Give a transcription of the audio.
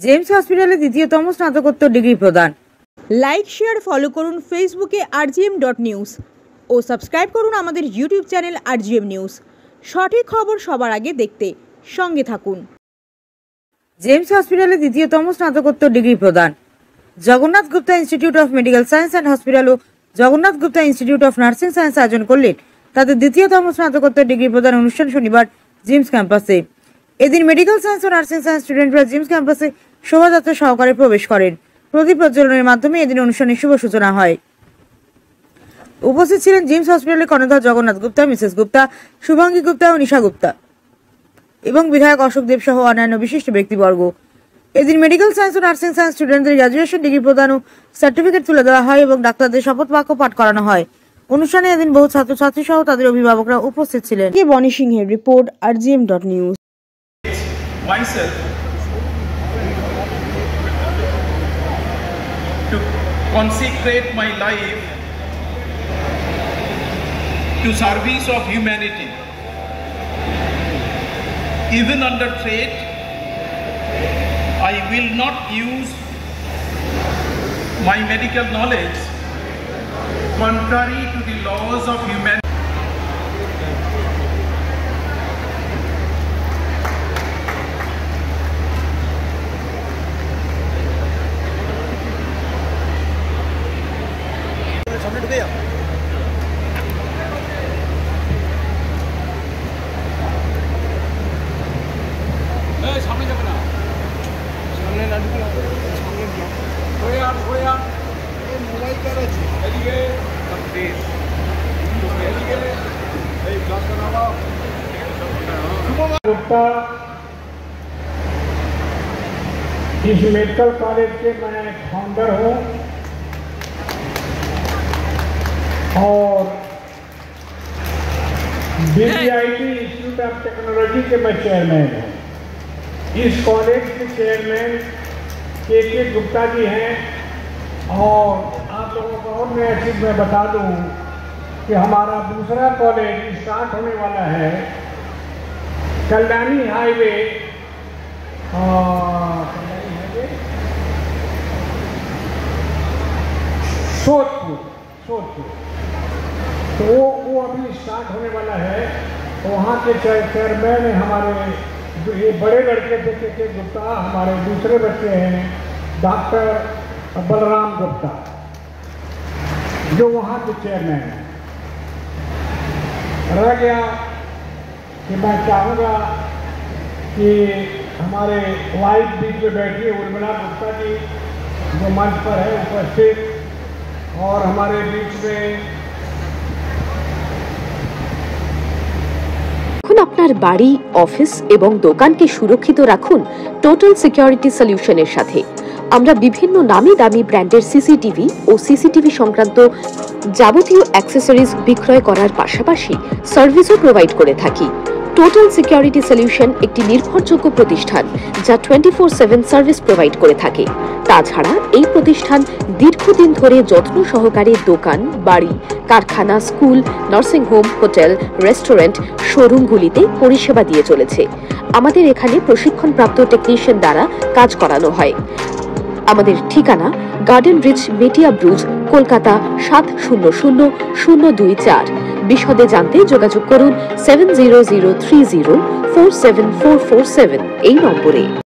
James হসপিটালে দ্বিতীয়তম স্নাতকোত্তর degree প্রদান। লাইক শেয়ার ফলো করুন ফেসবুকে rgm.news ও সাবস্ক্রাইব করুন আমাদের ইউটিউব চ্যানেল rgm নিউজ। সঠিক খবর সবার আগে দেখতে সঙ্গে থাকুন। জেমস হসপিটালে দ্বিতীয়তম স্নাতকোত্তর ডিগ্রি প্রদান। Jagannath Gupta institute of medical science and hospital ও Jagannath Gupta institute of nursing science আয়োজন করলেন তাদের দ্বিতীয়তম স্নাতকোত্তর ডিগ্রি প্রদান অনুষ্ঠান শনিবার জিমস ক্যাম্পাসে। এদিন মেডিকেল সায়েন্স ও নার্সিং সায়েন্স স্টুডেন্টরা জিমস ক্যাম্পাসে শোভাযাত্রা সহকারে প্রবেশ করেন। প্রদীপ প্রজ্বলনের মাধ্যমে এদিন অনুষ্ঠানের শুভ সূচনা হয়। উপস্থিত ছিলেন জিমস হসপিটালের কর্ণধার জগন্নাথ গুপ্তা, মিসেস গুপ্তা, শুভাঙ্গী গুপ্তা ও নিশা গুপ্তা এবং বিধায়ক অশোক দেব সহ অন্যান্য বিশিষ্ট ব্যক্তিবর্গ। এদিন মেডিকেল সায়েন্স ও নার্সিং সায়েন্স স্টুডেন্টদের গ্র্যাজুয়েশন ডিগ্রি প্রদান ও সার্টিফিকেট তুলে দেওয়া হয় এবং ডাক্তারদের শপথ বাক্য পাঠ করানো হয়। অনুষ্ঠানে এদিন বহু ছাত্রছাত্রী সহ তাদের অভিভাবকরা উপস্থিত ছিলেন। বনি সিংহের report, rgm.news। Myself to consecrate my life to service of humanity, even under threat. I will not use my medical knowledge contrary to the laws of humanity. সামনে যাবে না, সামনে না ঢুকলে সামনে গিয়ে এই মোবাইলটা আছে এদিকে প্লিজ এদিকে এই ক্লাস বানাও। गुप्ता इस मेडिकल कॉलेज के मैं फाउंडर हूँ और BPIT इंस्टीट्यूट ऑफ टेक्नोलॉजी के मैं चेयरमैन हूँ। इस कॉलेज के चेयरमैन के गुप्ता जी हैं और आप लोगों को और नया चीज़ मैं बता दूँ कि हमारा दूसरा कॉलेज स्टार्ट होने वाला है कल्याणी हाईवे सोदपुर तो वो अभी स्टार्ट होने वाला है। तो वहाँ के चेयरमैन हमारे ये बड़े लड़के थे के गुप्ता, हमारे दूसरे बच्चे हैं डॉक्टर बलराम गुप्ता जो वहाँ के चेयरमैन हैं। रह गया कि मैं चाहूँगा कि हमारे वाइफ बीच में बैठी है उर्मिला गुप्ता जी जो मंच पर है उपस्थित, और हमारे बीच में আপনার বাড়ি, অফিস এবং দোকানকে সুরক্ষিত রাখুন টোটাল সিকিউরিটি সলিউশনের সাথে। আমরা বিভিন্ন নামি দামি ব্র্যান্ডের সিসিটিভি ও সিসিটিভি সংক্রান্ত যাবতীয় অ্যাক্সেসরিজ বিক্রয় করার পাশাপাশি সার্ভিসও প্রোভাইড করে থাকি। টোটাল সিকিউরিটি সলিউশন একটি নির্ভরযোগ্য প্রতিষ্ঠান যা 24/7 সার্ভিস প্রোভাইড করে থাকে। তাছাড়া এই প্রতিষ্ঠান দীর্ঘদিন ধরে যত্ন সহকারে দোকান, বাড়ি, কারখানা, school, nursing home, hotel, restaurant, শোরুমগুলিতে পরিষেবা দিয়ে চলেছে। আমাদের এখানে প্রশিক্ষণপ্রাপ্ত টেকনিশিয়ান দ্বারা কাজ করানো হয়। আমাদের ঠিকানা গার্ডেন রিচ, মেটিয়া ব্রুজ, কলকাতা 700024। বিশদে জানতে যোগাযোগ করুন 7003047447 এই নম্বরে।